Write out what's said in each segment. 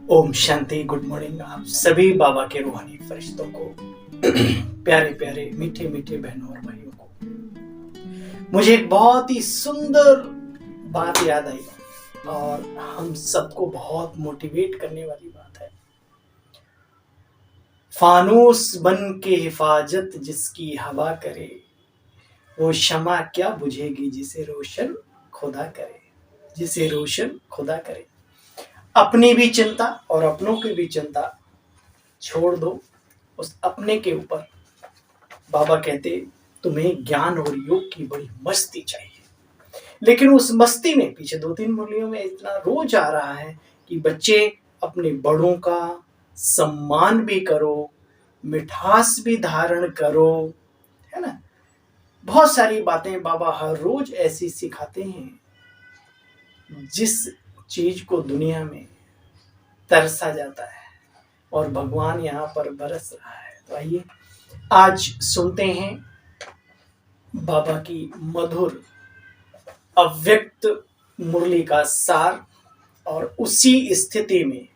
Om Shanti. Good morning आप सभी बाबा के रूहानी फरिश्तों को, प्यारे प्यारे मीठे मीठे बहनों और भाइयों को। मुझे एक बहुत ही सुंदर बात याद आई और हम सबको बहुत मोटिवेट करने वाली बात है। फानूस बन के हिफाजत जिसकी हवा करे, वो शमा क्या बुझेगी जिसे रोशन खुदा करे। जिसे रोशन खुदा करे। अपनी भी चिंता और अपनों की भी चिंता छोड़ दो, उस अपने के ऊपर बाबा कहते तुम्हें ज्ञान और योग की बड़ी मस्ती चाहिए। लेकिन उस मस्ती में पीछे 2-3 मुरलियों में इतना रोज आ रहा है कि बच्चे अपने बड़ों का सम्मान भी करो, मिठास भी धारण करो, है ना। बहुत सारी बातें बाबा हर रोज ऐसी सिखाते हैं जिस चीज को दुनिया में तरसा जाता है और भगवान यहाँ पर बरस रहा है। तो आइए आज सुनते हैं बाबा की मधुर अव्यक्त मुरली का सार। और उसी स्थिति में,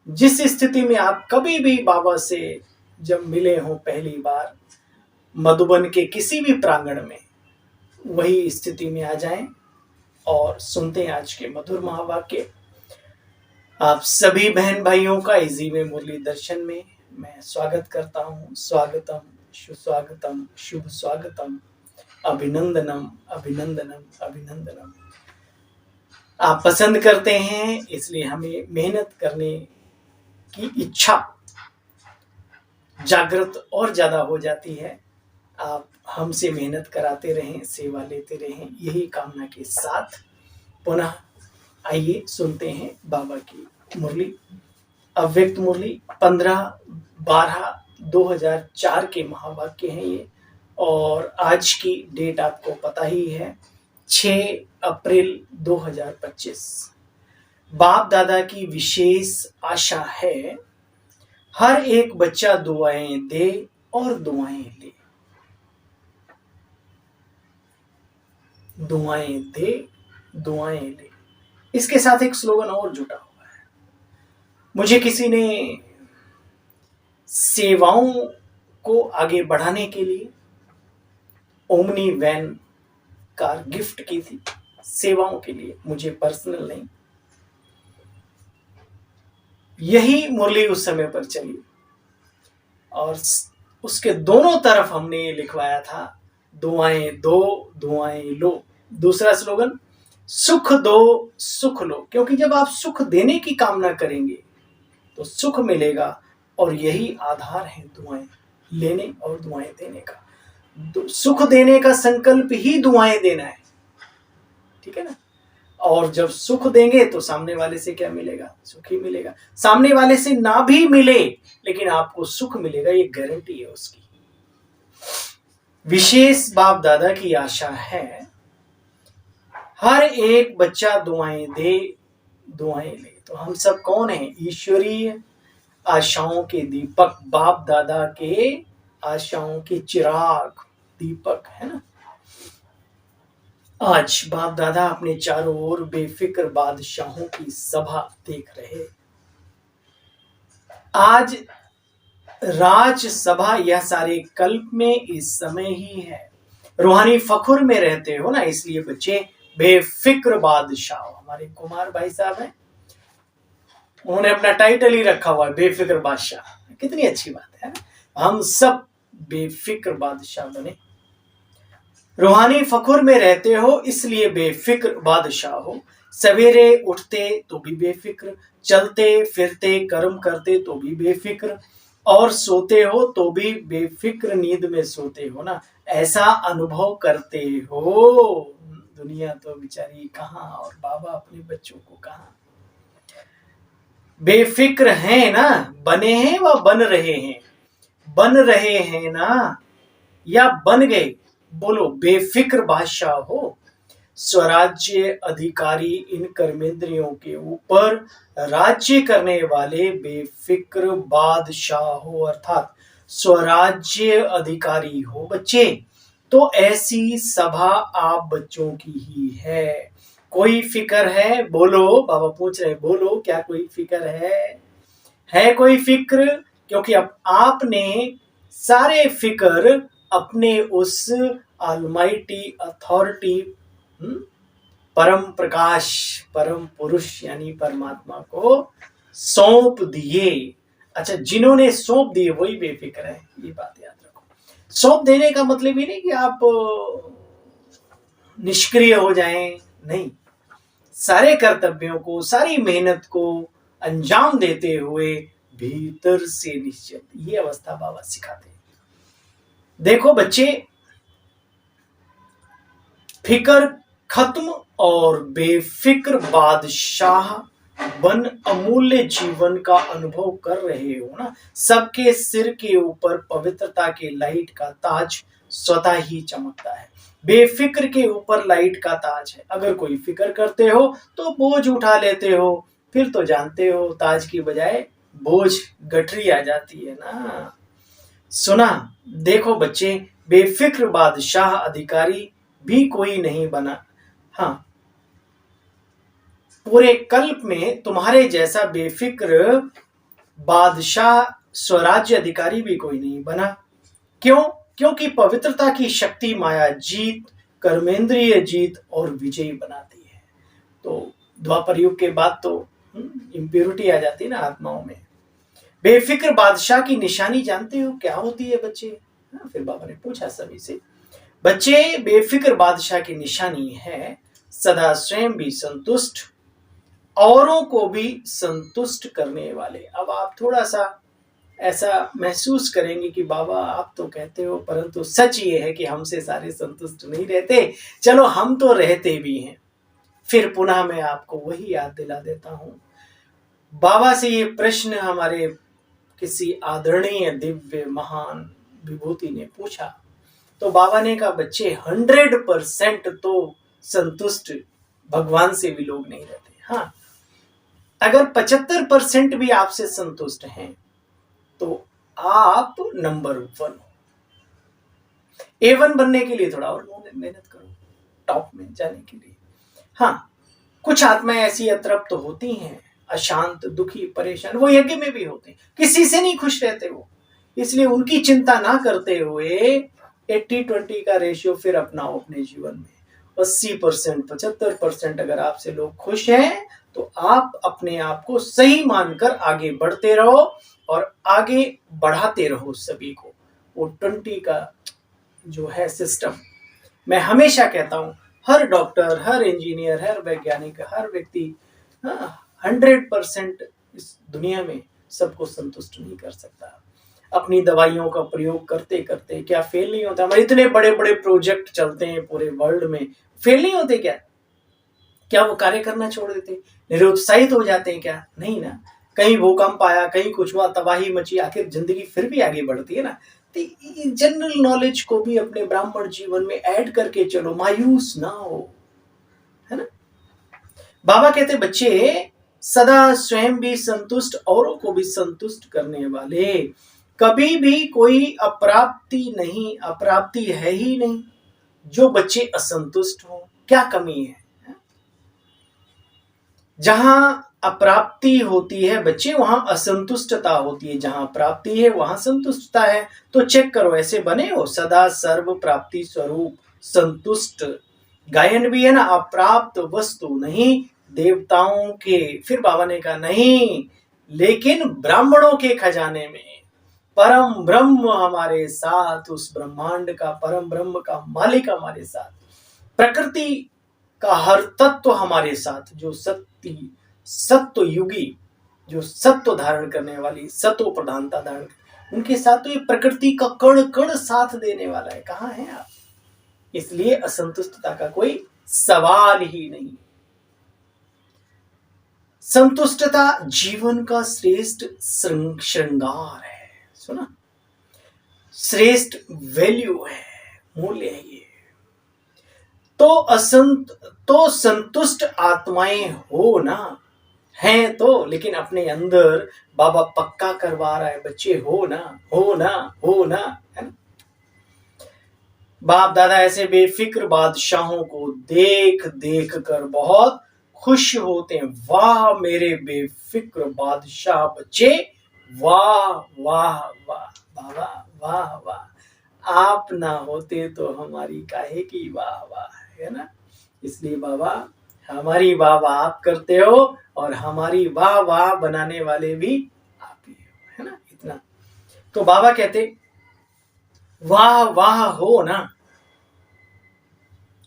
जिस स्थिति में आप कभी भी बाबा से जब मिले हो पहली बार मधुबन के किसी भी प्रांगण में, वही स्थिति में आ जाएं और सुनते हैं आज के मधुर महावाक्य। आप सभी बहन भाइयों का इसी में मुरली दर्शन में मैं स्वागत करता हूँ। स्वागतम, सुस्वागतम, शुभ स्वागतम, अभिनंदनम अभिनंदनम अभिनंदनम। आप पसंद करते हैं इसलिए हमें मेहनत करने की इच्छा जागृत और ज्यादा हो जाती है। आप हमसे मेहनत कराते रहें, सेवा लेते रहें, यही कामना के साथ पुनः आइए सुनते हैं बाबा की मुरली, अव्यक्त मुरली। 15/12/2004 के महावाक्य हैं ये। और आज की डेट आपको पता ही है, 6 अप्रैल 2025। बाप दादा की विशेष आशा है हर एक बच्चा दुआएं दे और दुआएं ले। दुआएं दे, दुआएं ले। इसके साथ एक स्लोगन और जुटा हुआ है। मुझे किसी ने सेवाओं को आगे बढ़ाने के लिए ओमनी वैन कार गिफ्ट की थी, सेवाओं के लिए, मुझे पर्सनल नहीं। यही मुरली उस समय पर चली और उसके दोनों तरफ हमने ये लिखवाया था, दुआएं दो दुआएं लो। दूसरा स्लोगन, सुख दो सुख लो। क्योंकि जब आप सुख देने की कामना करेंगे तो सुख मिलेगा और यही आधार है दुआएं लेने और दुआएं देने का। सुख देने का संकल्प ही दुआएं देना है, ठीक है ना। और जब सुख देंगे तो सामने वाले से क्या मिलेगा? सुख ही मिलेगा। सामने वाले से ना भी मिले लेकिन आपको सुख मिलेगा, ये गारंटी है उसकी। विशेष बाप दादा की आशा है हर एक बच्चा दुआएं दे दुआएं ले। तो हम सब कौन हैं? ईश्वरीय आशाओं के दीपक, बाप दादा के आशाओं के चिराग, दीपक, है ना। आज बाप दादा अपने चारों ओर बेफिक्र बादशाहों की सभा देख रहे। आज राज सभा यह सारे कल्प में इस समय ही है। रूहानी फखुर में रहते हो ना, इसलिए बच्चे बेफिक्र बादशाह। हमारे कुमार भाई साहब हैं, उन्होंने अपना टाइटल ही रखा हुआ है बेफिक्र बादशाह। कितनी अच्छी बात है ना। हम सब बेफिक्र बादशाह बने। रूहानी फखुर में रहते हो इसलिए बेफिक्र बादशाह हो। सवेरे उठते तो भी बेफिक्र, चलते फिरते कर्म करते तो भी बेफिक्र, और सोते हो तो भी बेफिक्र नींद में सोते हो ना। ऐसा अनुभव करते हो। दुनिया तो बेचारी कहाँ और बाबा अपने बच्चों को कहाँ। बेफिक्र हैं ना, बने हैं व बन रहे हैं। बन रहे हैं ना या बन गए, बोलो बेफिक्र बादशाह हो। स्वराज्य अधिकारी इन कर्मेंद्रियों के ऊपर राज्य करने वाले बेफिक्र बादशाह हो, अर्थात स्वराज्य अधिकारी हो बच्चे। तो ऐसी सभा आप बच्चों की ही है। कोई फिक्र है बोलो, बाबा पूछ रहे बोलो क्या कोई फिक्र है कोई फिक्र? क्योंकि अब आपने सारे फिक्र अपने उस ऑलमाइटी अथॉरिटी परम प्रकाश परम पुरुष यानी परमात्मा को सौंप दिए। अच्छा, जिन्होंने सौंप दिए वही बेफिक्र है, ये बात याद रखो। सौंप देने का मतलब ये नहीं कि आप निष्क्रिय हो जाएं, नहीं, सारे कर्तव्यों को सारी मेहनत को अंजाम देते हुए भीतर से निश्चित, ये अवस्था बाबा सिखाते हैं। देखो बच्चे, फिक्र खत्म और बेफिक्र बादशाह बन अमूल्य जीवन का अनुभव कर रहे हो ना। सबके सिर के ऊपर पवित्रता के लाइट का ताज स्वतः ही चमकता है। बेफिक्र के ऊपर लाइट का ताज है। अगर कोई फिक्र करते हो तो बोझ उठा लेते हो, फिर तो जानते हो ताज की बजाय बोझ गठरी आ जाती है ना। सुना, देखो बच्चे, बेफिक्र बादशाह अधिकारी भी कोई नहीं बना। हाँ, पूरे कल्प में तुम्हारे जैसा बेफिक्र बादशाह स्वराज्य अधिकारी भी कोई नहीं बना। क्यों? क्योंकि पवित्रता की शक्ति माया जीत, कर्मेंद्रिय जीत और विजयी बनाती है। तो द्वापर युग के बाद तो इम्प्योरिटी आ जाती है ना आत्माओं में। बेफिक्र बादशाह की निशानी जानते हो क्या होती है बच्चे? फिर बाबा ने पूछा सभी से, बच्चे बेफिक्र बादशाह की निशानी है सदा स्वयं भी संतुष्ट, औरों को भी संतुष्ट करने वाले। अब आप थोड़ा सा ऐसा महसूस करेंगे कि बाबा आप तो कहते हो, परंतु सच ये है कि हमसे सारे संतुष्ट नहीं रहते। चलो हम तो रहते भी हैं। फिर पुनः मैं आपको वही याद दिला देता हूं। बाबा से ये प्रश्न हमारे किसी आदरणीय दिव्य महान विभूति ने पूछा, तो बाबा ने कहा बच्चे 100% तो संतुष्ट भगवान से भी लोग नहीं रहते। हाँ, अगर 75% भी आपसे संतुष्ट हैं तो आप नंबर 1 हो। A1 बनने के लिए थोड़ा और मेहनत करो टॉप में जाने के लिए। हाँ, कुछ आत्माएं ऐसी अतृप्त तो होती हैं, अशांत, दुखी, परेशान, वो यज्ञ में भी होते हैं, किसी से नहीं खुश रहते वो। इसलिए उनकी चिंता ना करते हुए 80-20 का रेशियो फिर अपनाओ अपने जीवन में। 80%, 75% अगर आपसे लोग खुश हैं तो आप अपने आप को सही मानकर आगे बढ़ते रहो और आगे बढ़ाते रहो सभी को। वो 20 का जो है सिस्टम, मैं हमेशा कहता हूं, हर डॉक्टर, हर इंजीनियर, हर वैज्ञानिक, हर व्यक्ति 100% इस दुनिया में सबको संतुष्ट नहीं कर सकता। अपनी दवाइयों का प्रयोग करते करते क्या फेल नहीं होता? हमारे इतने बड़े बड़े प्रोजेक्ट चलते हैं पूरे वर्ल्ड में, फेल नहीं होते क्या? क्या वो कार्य करना छोड़ देते, निरुत्साहित हो जाते हैं क्या? नहीं ना। कहीं भूकंप आया, कहीं कुछ हुआ, तबाही मची, आखिर जिंदगी फिर भी आगे बढ़ती है ना। तो जनरल नॉलेज को भी अपने ब्राह्मण जीवन में ऐड करके चलो, मायूस ना हो, है ना। बाबा कहते बच्चे सदा स्वयं भी संतुष्ट, औरों को भी संतुष्ट करने वाले, कभी भी कोई अप्राप्ति है ही नहीं। जो बच्चे असंतुष्ट हो, क्या कमी है? जहां अप्राप्ति होती है बच्चे, वहां असंतुष्टता होती है। जहां प्राप्ति है वहां संतुष्टता है। तो चेक करो, ऐसे बने हो सदा सर्व प्राप्ति स्वरूप संतुष्ट। गायन भी है ना, अप्राप्त वस्तु नहीं देवताओं के, फिर बाबा ने कहा नहीं, लेकिन ब्राह्मणों के खजाने में परम ब्रह्म हमारे साथ, उस ब्रह्मांड का परम ब्रह्म का मालिक हमारे साथ, प्रकृति का हर तत्व हमारे साथ, जो सत्व युगी, जो सत्व धारण करने वाली, सत्व प्रधानता धारण, उनके साथ तो ये प्रकृति का कण कण साथ देने वाला है। कहाँ हैं आप? इसलिए असंतुष्टता का कोई सवाल ही नहीं। संतुष्टता जीवन का श्रेष्ठ श्रृंगार है। सुना, श्रेष्ठ वैल्यू है, मूल्य है ये। तो संतुष्ट आत्माएं हो ना, हैं तो, लेकिन अपने अंदर बाबा पक्का करवा रहा है बच्चे, हो ना, हो ना, हो ना, है ना। बाप दादा ऐसे बेफिक्र बादशाहों को देख देख कर बहुत खुश होते हैं। वाह मेरे बेफिक्र बादशाह बच्चे, वाह वाह वाह बाबा, वाह वाह। आप ना होते तो हमारी काहे की वाह वाह, है ना। इसलिए बाबा हमारी वाह वाह आप करते हो और हमारी वाह वाह बनाने वाले भी आप ही हो, है ना। इतना तो बाबा कहते वाह वाह हो ना,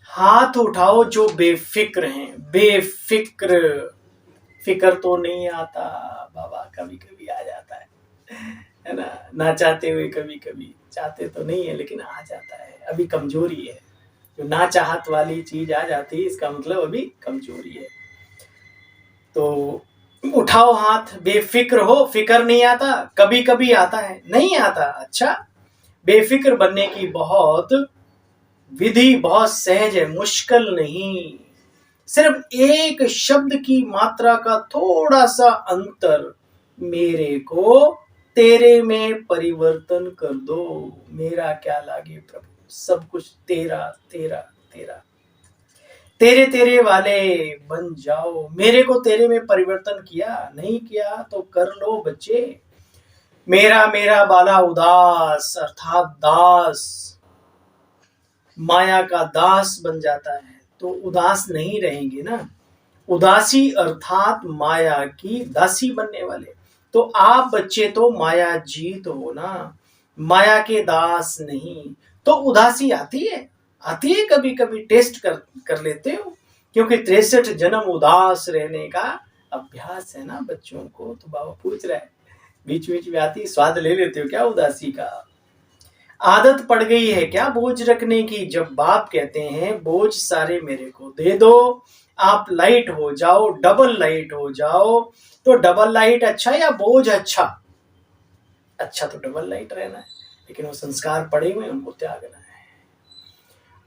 हाथ उठाओ जो बेफिक्र हैं। बेफिक्र, फिक्र तो नहीं आता बाबा, कभी कभी आ जाता है ना, ना चाहते हुए कभी कभी, चाहते तो नहीं है लेकिन आ जाता है। अभी कमजोरी है, जो ना चाहत वाली चीज आ जाती है इसका मतलब अभी कमजोरी है। तो उठाओ हाथ, बेफिक्र हो। फिक्र नहीं आता, कभी कभी आता है, नहीं आता। अच्छा, बेफिक्र बनने की बहुत विधि बहुत सहज है, मुश्किल नहीं। सिर्फ एक शब्द की मात्रा का थोड़ा सा अंतर, मेरे को तेरे में परिवर्तन कर दो। मेरा क्या लागे प्रभु, सब कुछ तेरा तेरा तेरा। तेरे तेरे वाले बन जाओ। मेरे को तेरे में परिवर्तन किया नहीं किया तो कर लो बच्चे। मेरा मेरा बाला उदास अर्थात दास, माया का दास बन जाता है तो उदास नहीं रहेंगे ना। उदासी अर्थात माया की दासी बनने वाले। तो आप बच्चे तो माया जीत हो ना, माया के दास नहीं। तो उदासी आती है, आती है कभी कभी, टेस्ट कर लेते हो, क्योंकि 63 जन्म उदास रहने का अभ्यास है ना बच्चों को। तो बाबा पूछ रहा है, बीच बीच में आती, स्वाद ले लेते हो क्या उदासी का। आदत पड़ गई है क्या बोझ रखने की। जब बाप कहते हैं बोझ सारे मेरे को दे दो, आप लाइट हो जाओ, डबल लाइट हो जाओ। तो डबल लाइट अच्छा या बोझ अच्छा। अच्छा तो डबल लाइट रहना है, लेकिन वो संस्कार पड़े हुए उनको त्यागना है।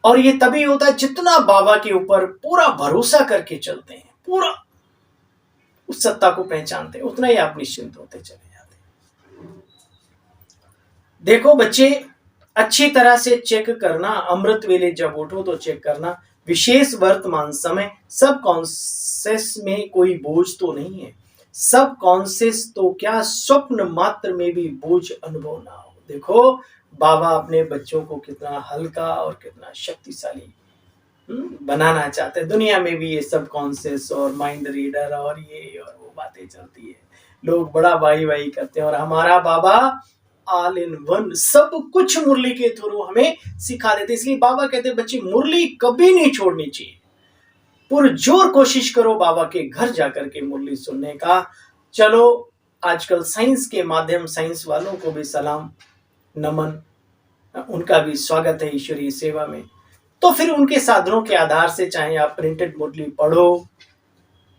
और ये तभी होता है जितना बाबा के ऊपर पूरा भरोसा करके चलते हैं, पूरा उस सत्ता को पहचानते हैं, उतना ही आप निश्चिंत होते चले जाते हैं। देखो बच्चे, अच्छी तरह से चेक करना, अमृत वेले जब उठो तो चेक करना। विशेष वर्तमान समय सब कॉन्सेस में कोई बोझ तो नहीं है। सब कॉन्सेस तो क्या स्वप्न मात्र में भी बोझ अनुभव ना हो। देखो बाबा अपने बच्चों को कितना हल्का और कितना शक्तिशाली बनाना चाहते हैं। दुनिया में भी ये सब कॉन्सेस और माइंड रीडर और ये और वो बातें चलती है, लोग बड़ा वाही वाही करते हैं। और हमारा बाबा ऑल इन वन, सब कुछ मुरली के थ्रू हमें सिखा देते। इसलिए बाबा कहते हैं बच्चे मुरली कभी नहीं छोड़नी चाहिए। पुरजोर कोशिश करो बाबा के घर जाकर के मुरली सुनने का। चलो आजकल साइंस के माध्यम, साइंस वालों को भी सलाम नमन, उनका भी स्वागत है ईश्वरीय सेवा में। तो फिर उनके साधनों के आधार से चाहे आप प्रिंटेड मुरली पढ़ो,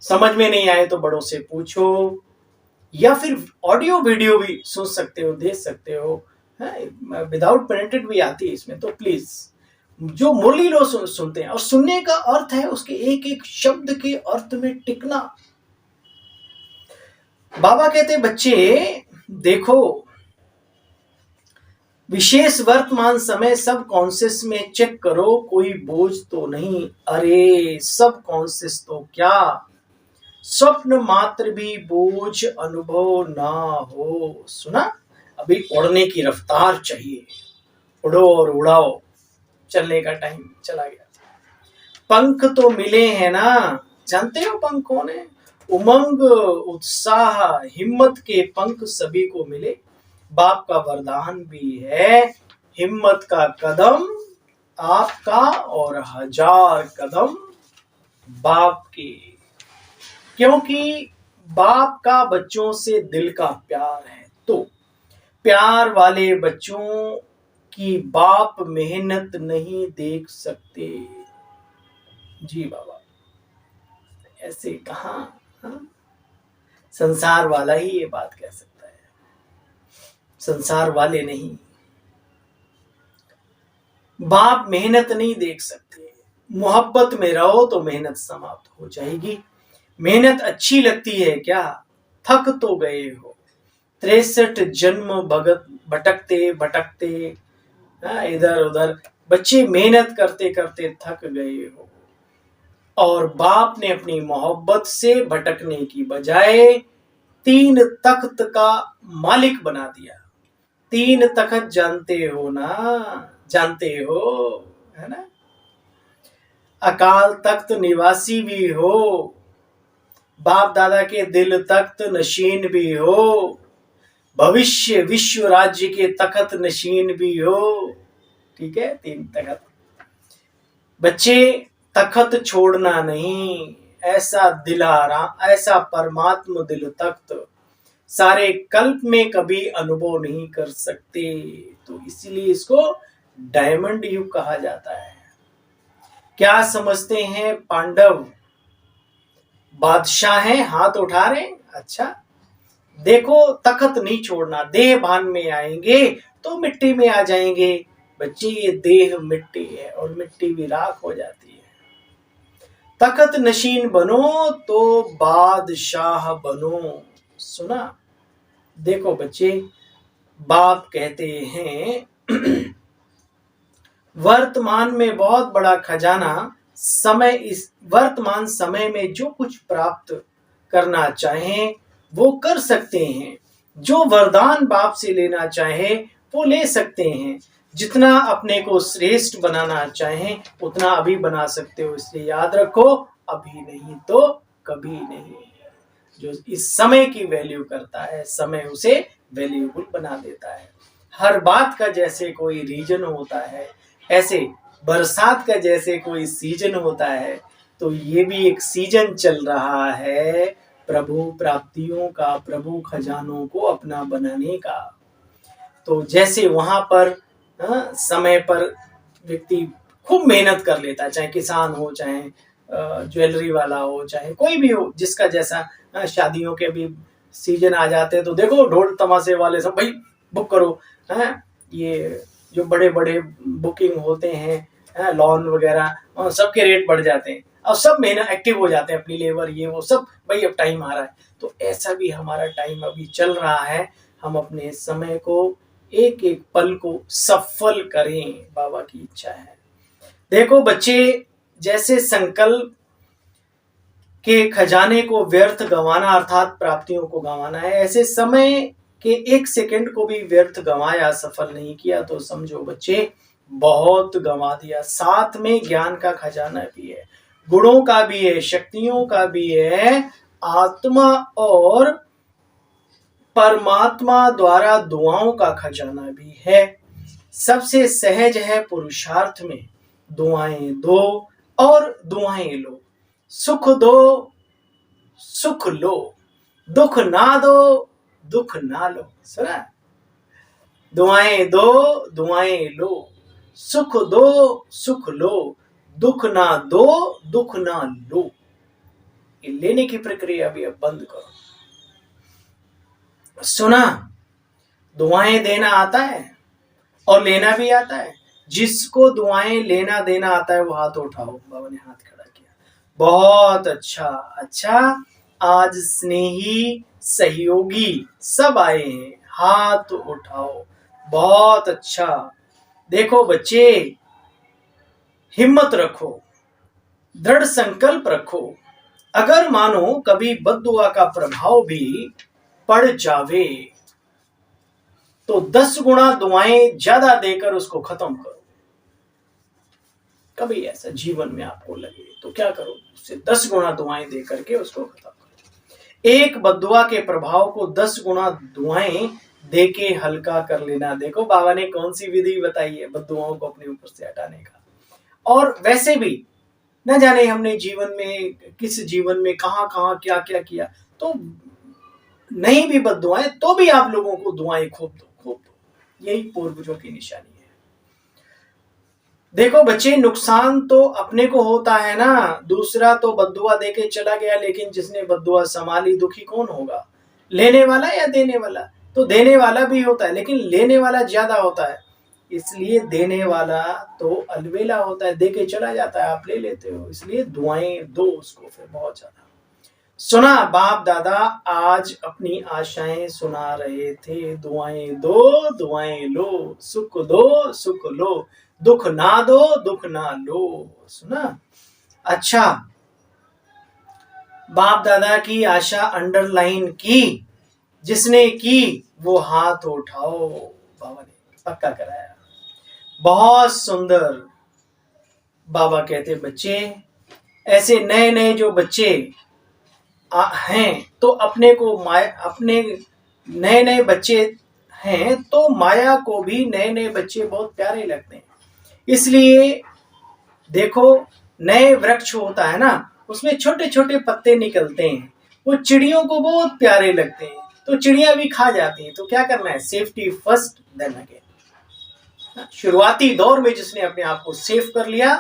समझ में नहीं आए तो बड़ों से पूछो, या फिर ऑडियो वीडियो भी सुन सकते हो, देख सकते हो, विदाउट प्रिंटेड भी आती है इसमें। तो प्लीज जो मुरली लोग सुनते हैं, और सुनने का अर्थ है उसके एक एक शब्द के अर्थ में टिकना। बाबा कहते बच्चे देखो, विशेष वर्तमान समय सब कॉन्सियस में चेक करो, कोई बोझ तो नहीं। अरे सब कॉन्सियस तो क्या, स्वप्न मात्र भी बोझ अनुभव ना हो। सुना, अभी उड़ने की रफ्तार चाहिए, उड़ो और उड़ाओ, चलने का टाइम चला गया। पंख तो मिले हैं ना, जानते हो पंख कौन है। उमंग उत्साह हिम्मत के पंख सभी को मिले। बाप का वरदान भी है, हिम्मत का कदम आपका और 1000 कदम बाप के। क्योंकि बाप का बच्चों से दिल का प्यार है। तो प्यार वाले बच्चों की बाप मेहनत नहीं देख सकते। जी बाबा, ऐसे कहां संसार वाला ही ये बात कह सकता है, संसार वाले नहीं। बाप मेहनत नहीं देख सकते। मोहब्बत में रहो तो मेहनत समाप्त हो जाएगी। मेहनत अच्छी लगती है क्या, थक तो गए हो। 63 जन्म भटकते भटकते इधर उधर बच्चे मेहनत करते करते थक गए हो और बाप ने अपनी मोहब्बत से भटकने की बजाय 3 तख्त का मालिक बना दिया। 3 तख्त जानते हो ना, जानते हो, है ना। अकाल तख्त निवासी भी हो, बाप दादा के दिल तख्त नशीन भी हो, भविष्य विश्व राज्य के तख्त नशीन भी हो। ठीक है, 3 तख्त। बच्चे तख्त छोड़ना नहीं, ऐसा दिलारा, ऐसा परमात्म दिल तख्त सारे कल्प में कभी अनुभव नहीं कर सकते। तो इसीलिए इसको डायमंड युग कहा जाता है। क्या समझते हैं पांडव? बादशाह हैं, हाथ उठा रहे हैं। अच्छा, देखो तख्त नहीं छोड़ना, देह भान में आएंगे तो मिट्टी में आ जाएंगे। बच्चे ये देह मिट्टी है और मिट्टी भी राख हो जाती है। तख्त नशीन बनो तो बादशाह बनो। सुना? देखो बच्चे, बाप कहते हैं वर्तमान में बहुत बड़ा खजाना समय, इस वर्तमान समय में जो कुछ प्राप्त करना चाहें वो कर सकते हैं। जो वरदान बाप से लेना चाहे वो ले सकते हैं। जितना अपने को श्रेष्ठ बनाना चाहें उतना अभी बना सकते हो। इसलिए याद रखो, अभी नहीं तो कभी नहीं। जो इस समय की वैल्यू करता है, समय उसे वैल्यूबल बना देता है। हर बात का जैसे कोई रीजन होता है, ऐसे बरसात का जैसे कोई सीजन होता है, तो ये भी एक सीजन चल रहा है प्रभु प्राप्तियों का, प्रभु खजानों को अपना बनाने का। तो जैसे वहां पर समय पर व्यक्ति खूब मेहनत कर लेता है, चाहे किसान हो, चाहे ज्वेलरी वाला हो, चाहे कोई भी हो, जिसका जैसा। शादियों के भी सीजन आ जाते हैं तो देखो ढोल तमाशे वाले सब, भाई बुक करो। ये जो बड़े बड़े बुकिंग होते हैं, लॉन वगैरह, सबके रेट बढ़ जाते हैं। अब सब मेहनत एक्टिव हो जाते हैं, अपनी लेबर ये वो सब, भाई अब टाइम आ रहा है। तो ऐसा भी हमारा टाइम अभी चल रहा है। हम अपने समय को, एक एक पल को सफल करें, बाबा की इच्छा है। देखो बच्चे, जैसे संकल्प के खजाने को व्यर्थ गंवाना अर्थात प्राप्तियों को गंवाना है, ऐसे समय के 1 सेकंड को भी व्यर्थ गंवाया, सफल नहीं किया तो समझो बच्चे बहुत गंवा दिया। साथ में ज्ञान का खजाना भी है, गुणों का भी है, शक्तियों का भी है, आत्मा और परमात्मा द्वारा दुआओं का खजाना भी है। सबसे सहज है पुरुषार्थ में, दुआएं दो और दुआएं लो। सुख दो, सुख लो, दुख ना दो, दुख ना लो। सुना? दुआएं दो, दुआएं लो, सुख दो, सुख लो, दुख ना दो, दुख ना लो। ये लेने की प्रक्रिया भी अब बंद करो। सुना? दुआएं देना आता है और लेना भी आता है। जिसको दुआएं लेना देना आता है वो हाथ उठाओ। बाबा ने हाथ खड़ा किया। बहुत अच्छा। अच्छा, आज स्नेही सहयोगी सब आए हैं, हाथ उठाओ। बहुत अच्छा। देखो बच्चे, हिम्मत रखो, दृढ़ संकल्प रखो। अगर मानो कभी बद्दुआ का प्रभाव भी पड़ जावे तो 10 गुना दुआएं ज्यादा देकर उसको खत्म करो। कभी ऐसा जीवन में आपको लगे तो क्या करो, उससे 10 गुना दुआएं दे करके उसको खत्म करो। एक बद्दुआ के प्रभाव को 10 गुना दुआएं देके हल्का कर लेना। देखो बाबा ने कौन सी विधि बताई है बद्दुआओं को अपने ऊपर से हटाने का। और वैसे भी न जाने हमने जीवन में, किस जीवन में कहां कहां क्या क्या किया, तो नहीं भी बद्दुआएं तो भी आप लोगों को दुआएं खूब दो, खूब दो। यही पूर्वजों की निशानी है। देखो बच्चे, नुकसान तो अपने को होता है ना, दूसरा तो बद्दुआ देके चला गया, लेकिन जिसने बद्दुआ संभाली दुखी कौन होगा? लेने वाला या देने वाला? तो देने वाला भी होता है लेकिन लेने वाला ज्यादा होता है। इसलिए देने वाला तो अलबेला होता है, देके चला जाता है, आप ले लेते हो। इसलिए दुआएं दो उसको फिर बहुत ज्यादा। सुना? बाप दादा आज अपनी आशाएं सुना रहे थे। दुआएं दो, दुआएं लो, सुख दो, सुख लो, दुख ना दो दुख ना लो। सुना? अच्छा, बाप दादा की आशा अंडरलाइन की, जिसने की वो हाथ उठाओ। बाबा ने पक्का कराया। बहुत सुंदर। बाबा कहते बच्चे, ऐसे नए नए जो बच्चे हैं तो अपने को माया, अपने नए नए बच्चे हैं तो माया को भी नए नए बच्चे बहुत प्यारे लगते हैं। इसलिए देखो, नए वृक्ष होता है ना, उसमें छोटे छोटे पत्ते निकलते हैं, वो चिड़ियों को बहुत प्यारे लगते हैं, तो चिड़िया भी खा जाती हैं। तो क्या करना है? Safety first then again. शुरुआती दौर में जिसने अपने आप को सेफ कर लिया,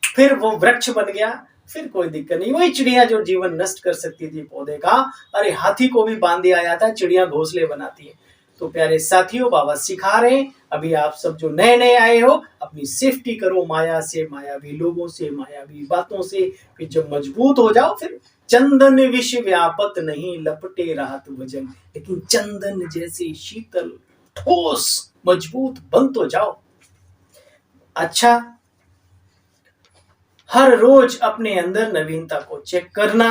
फिर वो वृक्ष बन गया, फिर कोई दिक्कत नहीं। वही चिड़िया जो जीवन नष्ट कर सकती थी पौधे का, अरे हाथी को भी बांध दिया जाता है, चिड़िया घोंसले बनाती है। तो प्यारे साथियों, बाबा सिखा रहे हैं, अभी आप सब जो नए नए आए हो, अपनी सेफ्टी करो माया से, मायावी लोगों से, मायावी बातों से। फिर जब मजबूत हो जाओ, फिर चंदन विश्व व्यापत नहीं लपटे राहत भजन, लेकिन चंदन जैसे शीतल ठोस मजबूत बन तो जाओ। अच्छा, हर रोज अपने अंदर नवीनता को चेक करना।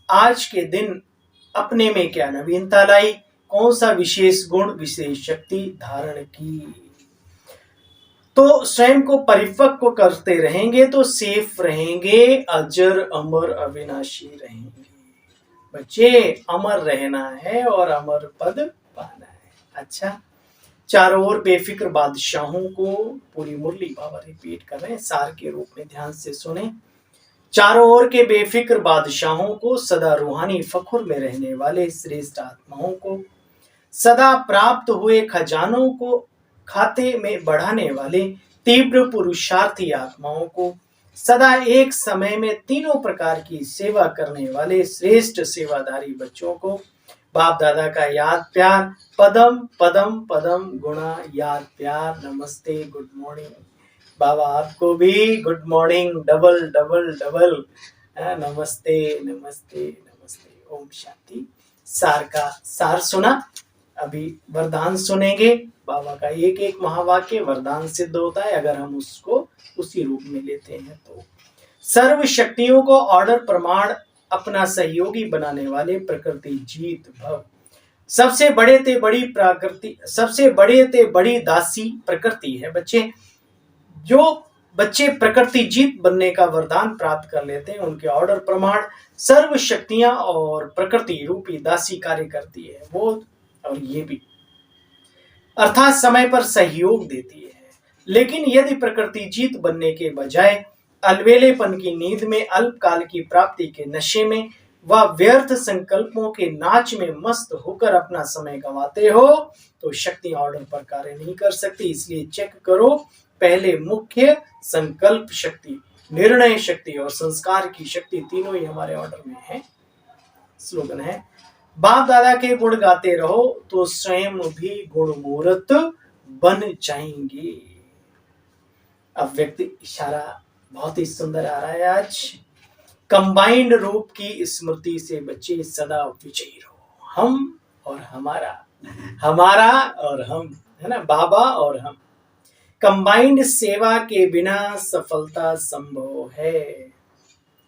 आज के दिन अपने में क्या नवीनता लाई, कौन सा विशेष गुण, विशेष शक्ति धारण की। तो स्वयं को परिपक्व करते रहेंगे तो सेफ रहेंगे, अजर अमर अविनाशी रहेंगे। बच्चे, अमर रहना है और अमर पद पाना है। अच्छा, चारों ओर बेफिक्र बादशाहों को, पूरी मुरली बाबा रिपीट कर रहे हैं, सार के रूप में ध्यान से सुने। चारों ओर के बेफिक्र बादशाहों को, सदा रूहानी फखुर में रहने वाले श्रेष्ठ आत्माओं को, सदा प्राप्त हुए खजानों को खाते में बढ़ाने वाले तीव्र पुरुषार्थी आत्माओं को, सदा एक समय में तीनों प्रकार की सेवा करने वाले श्रेष्ठ सेवाधारी बच्चों को, बाप दादा का याद प्यार, पदम पदम पदम गुणा याद प्यार, नमस्ते, गुड मॉर्निंग। बाबा आपको भी good morning, double double double नमस्ते नमस्ते नमस्ते। ओम शांति। सार का सार सुना, अभी वरदान सुनेंगे। बाबा का एक एक महावाक्य वरदान सिद्ध होता है अगर हम उसको उसी रूप में लेते हैं तो। सर्व शक्तियों को ऑर्डर प्रमाण अपना सहयोगी बनाने वाले प्रकृति जीत भव, सबसे बड़े ते बड़ी प्रकृति, सबसे बड़े ते बड़ी दासी प्रकृति है। बच्चे, जो बच्चे प्रकृति जीत बनने का वरदान प्राप्त कर लेते हैं, उनके ऑर्डर प्रमाण सर्व शक्तियां और प्रकृति रूपी दासी कार्य करती है। वो और ये भी अर्थात समय पर सहयोग देती है। लेकिन यदि प्रकृति जीत बनने के बजाय अलवेलेपन की नींद में, अल्पकाल की प्राप्ति के नशे में व व्यर्थ संकल्पों के नाच में मस्त होकर अपना समय गंवाते हो, तो शक्ति ऑर्डर पर कार्य नहीं कर सकती। इसलिए चेक करो, पहले मुख्य संकल्प शक्ति, निर्णय शक्ति और संस्कार की शक्ति, तीनों ही हमारे ऑर्डर में है। स्लोगन है, बाप दादा के गुण गाते रहो तो स्वयं भी गुण मूर्त बन जाएंगे। अब व्यक्ति इशारा बहुत ही सुंदर आ रहा है आज। कंबाइंड रूप की स्मृति से बच्चे सदा विजयी रहो। हम और हमारा, हमारा और हम, है ना, बाबा और हम। कंबाइंड सेवा के बिना सफलता संभव है,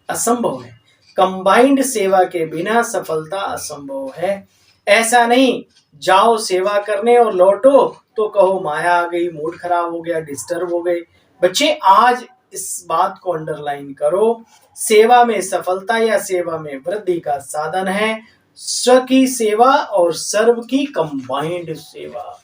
असंभव है। कंबाइंड सेवा के बिना सफलता असंभव है। ऐसा नहीं जाओ सेवा करने और लौटो तो कहो माया आ गई, मूड खराब हो गया, डिस्टर्ब हो गए। बच्चे, आज इस बात को अंडरलाइन करो, सेवा में सफलता या सेवा में वृद्धि का साधन है स्व की सेवा और सर्व की कंबाइंड सेवा।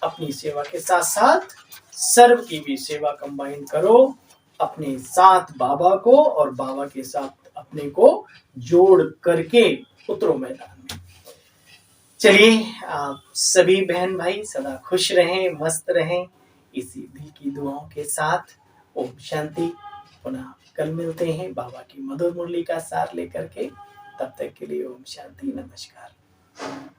अपनी सेवा के साथ साथ सर्व की भी सेवा कंबाइन करो, अपने साथ बाबा को और बाबा के साथ अपने को जोड़ करके उतरो मैदान में। चलिए, आप सभी बहन भाई सदा खुश रहें, मस्त रहें, इसी दिल की दुआओं के साथ। ओम शांति। पुनः कल मिलते हैं बाबा की मधुर मुरली का सार लेकर के। तब तक के लिए ओम शांति, नमस्कार।